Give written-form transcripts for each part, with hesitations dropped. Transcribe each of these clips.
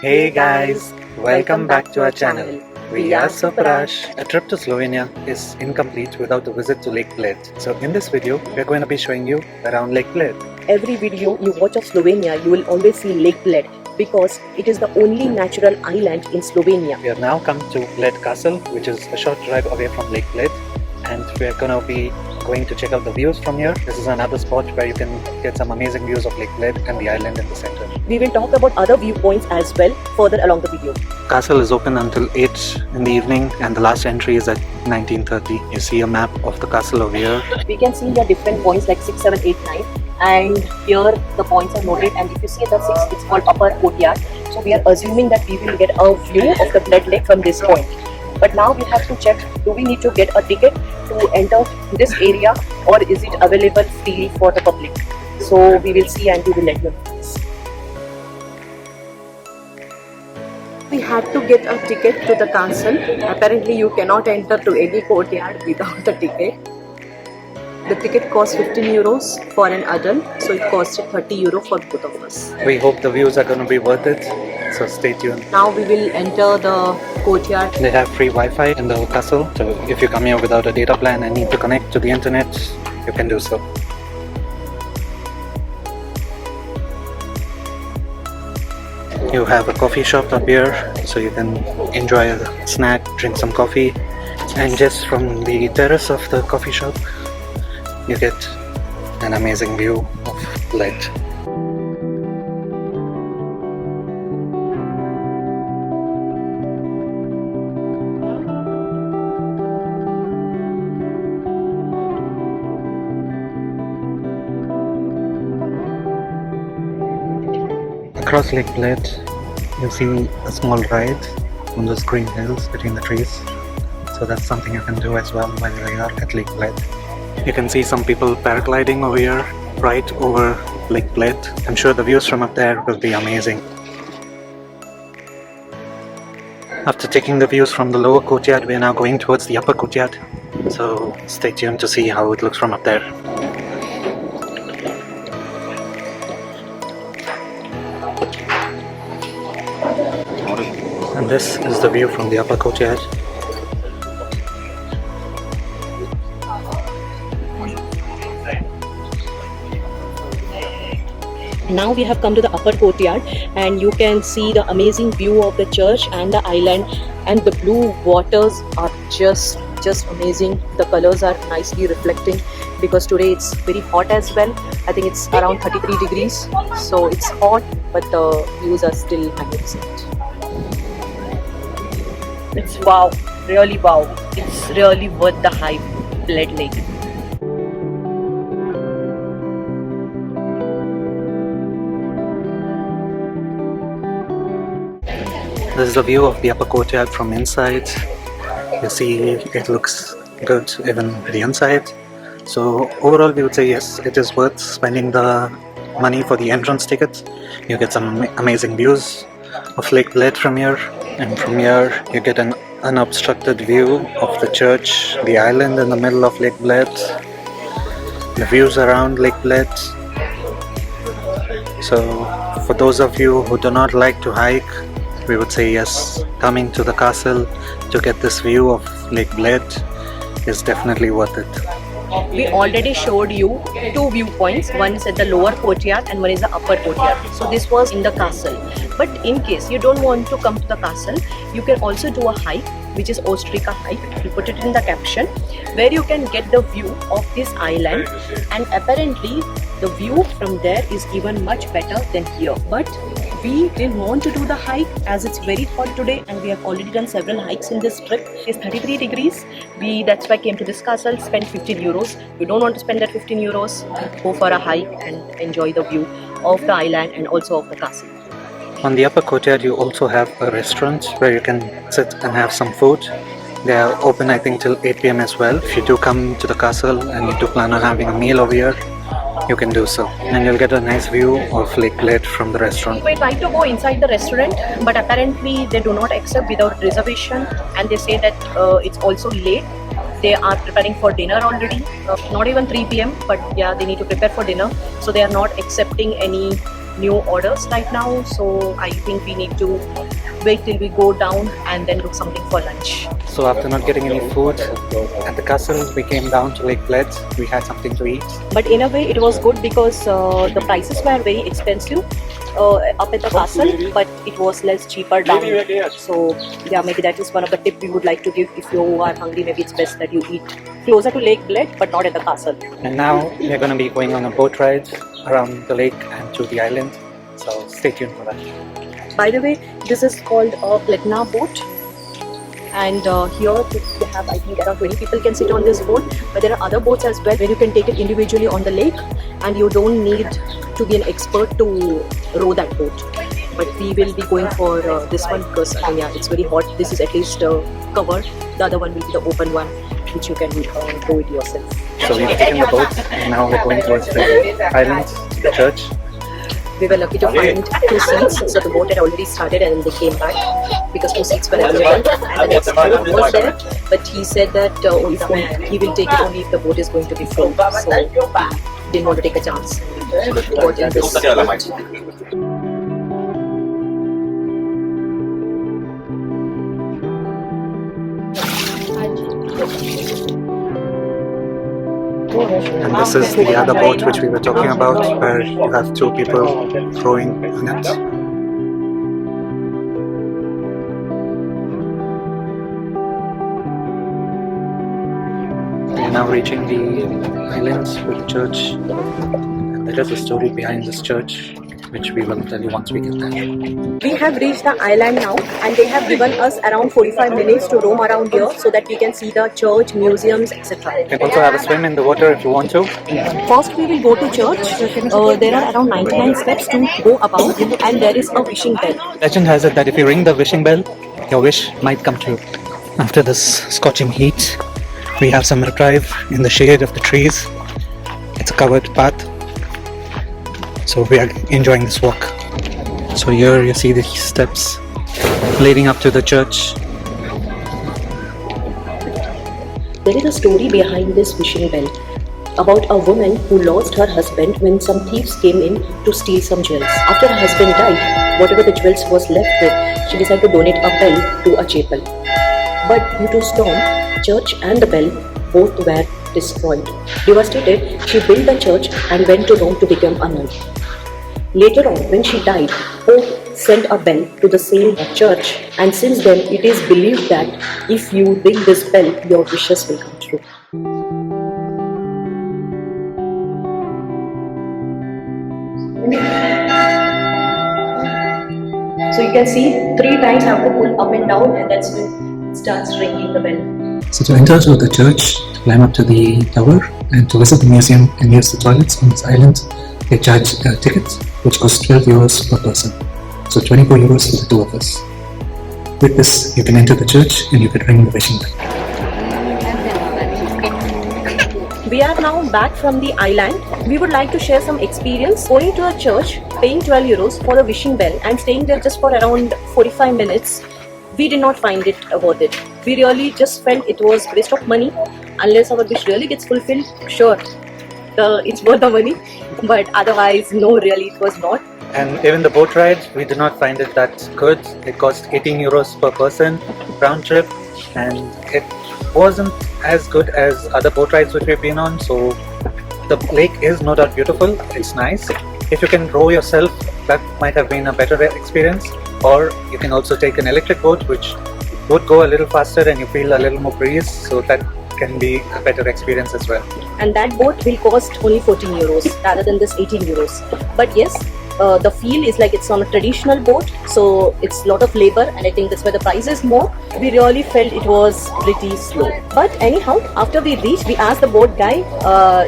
Hey guys, welcome back to our channel. We are SuprAash. A trip to Slovenia is incomplete without a visit to Lake Bled. So in this video, we're going to be showing you around Lake Bled. Every video you watch of Slovenia, you will always see Lake Bled because it is the only natural island in Slovenia. We have now come to Bled Castle, which is a short drive away from Lake Bled, and we're going to be going to check out the views from here. This is another spot where you can get some amazing views of Lake Bled and the island in the center. We will talk about other viewpoints as well further along the video. Castle is open until 8 in the evening and the last entry is at 19:30. You see a map of the castle over here. We can see the different points like 6, 7, 8, 9, and here the points are noted, and if you see the 6, it's called Upper Courtyard. So we are assuming that we will get a view of the Bled Lake from this point. But now we have to check, do we need to get a ticket to enter this area or is it available freely for the public? So we will see and we will let you know. We had to get a ticket to the castle. Apparently you cannot enter to any courtyard without a ticket. The ticket costs 15 euros for an adult, so it costed 30 euro for both of us. We hope the views are going to be worth it, so stay tuned. Now we will enter the courtyard. They have free Wi-Fi in the castle, so if you come here without a data plan and need to connect to the internet, you can do so. You have a coffee shop up here, so you can enjoy a snack, drink some coffee, and just from the terrace of the coffee shop, you get an amazing view of Bled. Across Lake Bled, you see a small ride on those green hills between the trees. So that's something you can do as well while you are at Lake Bled. You can see some people paragliding over here, right over Lake Bled. I'm sure the views from up there will be amazing. After taking the views from the lower courtyard, we are now going towards the upper courtyard. So stay tuned to see how it looks from up there. And this is the view from the upper courtyard. Now we have come to the upper courtyard and you can see the amazing view of the church and the island, and the blue waters are just amazing. The colors are nicely reflecting because today it's very hot as well. I think it's around 33 degrees, so it's hot but the views are still magnificent. It's wow, really wow. It's really worth the hype, Bled Lake. This is the view of the upper courtyard from inside. You see it looks good even the inside. So overall we would say yes, it is worth spending the money for the entrance ticket. You get some amazing views of Lake Bled from here, and from here you get an unobstructed view of the church, the island in the middle of Lake Bled, the views around Lake Bled. So for those of you who do not like to hike, we would say yes, coming to the castle to get this view of Lake Bled is definitely worth it. We already showed you two viewpoints. One is at the lower courtyard and one is the upper courtyard. So this was in the castle. But in case you don't want to come to the castle, you can also do a hike, which is Ostrika hike. We put it in the caption, where you can get the view of this island, and apparently the view from there is even much better than here. But we didn't want to do the hike as it's very hot today and we have already done several hikes in this trip. It's 33 degrees. That's why I came to this castle, spent 15 euros. You don't want to spend that 15 euros, go for a hike and enjoy the view of the island and also of the castle. On the upper courtyard you also have a restaurant where you can sit and have some food. They are open I think till 8 PM as well. If you do come to the castle and you do plan on having a meal over here, you can do so, and you'll get a nice view of Lake Bled from the restaurant. We tried to go inside the restaurant, but apparently they do not accept without reservation, and they say that it's also late. They are preparing for dinner already, not even 3 PM, but yeah, they need to prepare for dinner, so they are not accepting any new orders right now, so I think we need to wait till we go down and then look something for lunch. So after not getting any food at the castle, we came down to Lake Bled. We had something to eat. But in a way it was good because the prices were very expensive up at the castle, but it was less cheaper down. So yeah, maybe that is one of the tips we would like to give. If you are hungry, maybe it's best that you eat closer to Lake Bled but not at the castle. And now we're going to be going on a boat ride around the lake and to the island. So stay tuned for that. By the way, this is called a Platina boat, and here they have, I think, around 20 people can sit on this boat. But there are other boats as well where you can take it individually on the lake, and you don't need to be an expert to row that boat. But we will be going for this one because yeah, it's very hot. This is at least covered. The other one will be the open one, which you can row it yourself. So we've taken the boat and now we're going towards the island, the church. We were lucky to find 2 seats, so the boat had already started and they came back because 2 seats were available. And the next boat was there, but he said that he will take it only if the boat is going to be full. So he didn't want to take a chance. Boat in this boat. And this is the other boat which we were talking about, where you have 2 people rowing in it. We are now reaching the island with the church. And there is a story behind this church, which we will tell you once we get there. We have reached the island now, and they have given us around 45 minutes to roam around here so that we can see the church, museums, etc. You can also have a swim in the water if you want to. First we will go to church. There are around 99 steps to go about, and there is a wishing bell. Legend has it that if you ring the wishing bell, your wish might come true. After this scorching heat, we have some reprieve in the shade of the trees. It's a covered path, so we are enjoying this walk. So here you see the steps leading up to the church. There is a story behind this wishing bell about a woman who lost her husband when some thieves came in to steal some jewels. After her husband died, whatever the jewels was left with, she decided to donate a bell to a chapel. But due to storm, church and the bell both were destroyed. Devastated, she built the church and went to Rome to become a nun. Later on, when she died, Pope sent a bell to the same church, and since then it is believed that if you ring this bell, your wishes will come true. So you can see 3 times I have to pull up and down, and that's when it starts ringing the bell. So to enter to the church, to climb up to the tower and to visit the museum and use the toilets on this island, they charge a ticket which costs 12 euros per person. So 24 euros for the 2 of us. With this, you can enter the church and you can ring the wishing bell. We are now back from the island. We would like to share some experience going to a church, paying 12 euros for the wishing bell and staying there just for around 45 minutes. We did not find it worth it. We really just felt it was waste of money. Unless our wish really gets fulfilled, sure, it's worth the money. But otherwise, no, really, it was not. And even the boat ride, we did not find it that good. It cost 18 euros per person round trip, and it wasn't as good as other boat rides which we've been on. So the lake is no doubt beautiful, it's nice. If you can row yourself, that might have been a better experience. Or you can also take an electric boat which would go a little faster and you feel a little more breeze, so that can be a better experience as well. And that boat will cost only 14 euros rather than this 18 euros. But yes, the feel is like it's on a traditional boat, so it's a lot of labor, and I think that's why the price is more. We really felt it was pretty slow. But anyhow, after we reached, we asked the boat guy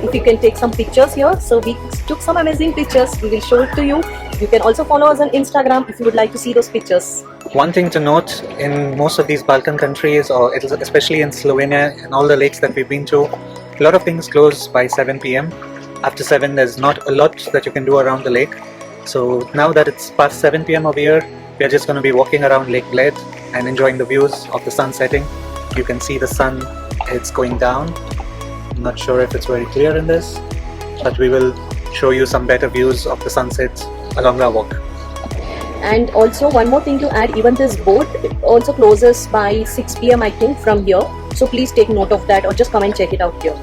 if he can take some pictures here. So we took some amazing pictures. We will show it to you. You can also follow us on Instagram if you would like to see those pictures. One thing to note, in most of these Balkan countries, or especially in Slovenia and all the lakes that we've been to, a lot of things close by 7 p.m. After 7, there's not a lot that you can do around the lake. So now that it's past 7 p.m. over here, we're just going to be walking around Lake Bled and enjoying the views of the sun setting. You can see the sun, it's going down. I'm not sure if it's very clear in this, but we will show you some better views of the sunset along our walk. And also one more thing to add, even this boat also closes by 6 p.m. I think from here. So please take note of that, or just come and check it out here.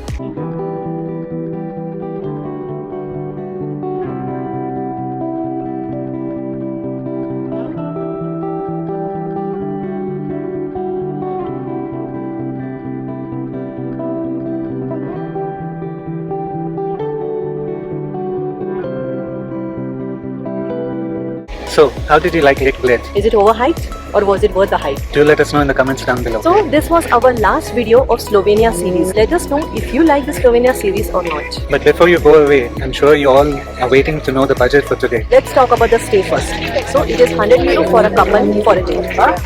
So, how did you like Lake Bled? Is it overhyped or was it worth the hype? Do let us know in the comments down below. So this was our last video of Slovenia series. Let us know if you like the Slovenia series or not. But before you go away, I'm sure you all are waiting to know the budget for today. Let's talk about the stay first. So it is 100 euro for a couple for a day.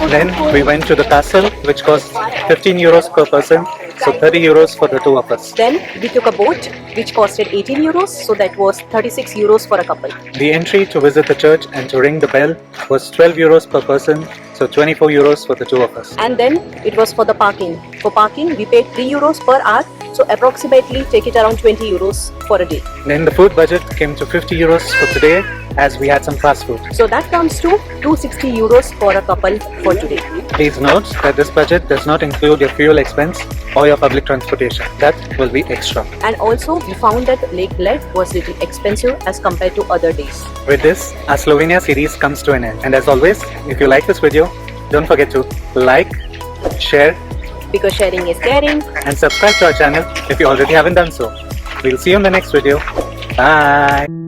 Then we went to the castle, which cost 15 euros per person, so 30 euros for the two of us. Then we took a boat which costed 18 euros, so that was 36 euros for a couple. The entry to visit the church and to ring the bell was 12 euros per person, so 24 euros for the two of us. And then it was for the parking. For parking we paid 3 euros per hour, so approximately take it around 20 euros for a day. Then the food budget came to 50 euros for today, as we had some fast food. So that comes to 260 euros for a couple for today. Please note that this budget does not include your fuel expense or your public transportation. That will be extra. And also we found that Lake Bled was little expensive as compared to other days. With this, our Slovenia series comes to an end. And as always, if you like this video, don't forget to like, share, Because sharing is caring. and subscribe to our channel if you already haven't done so. We'll see you in the next video. Bye!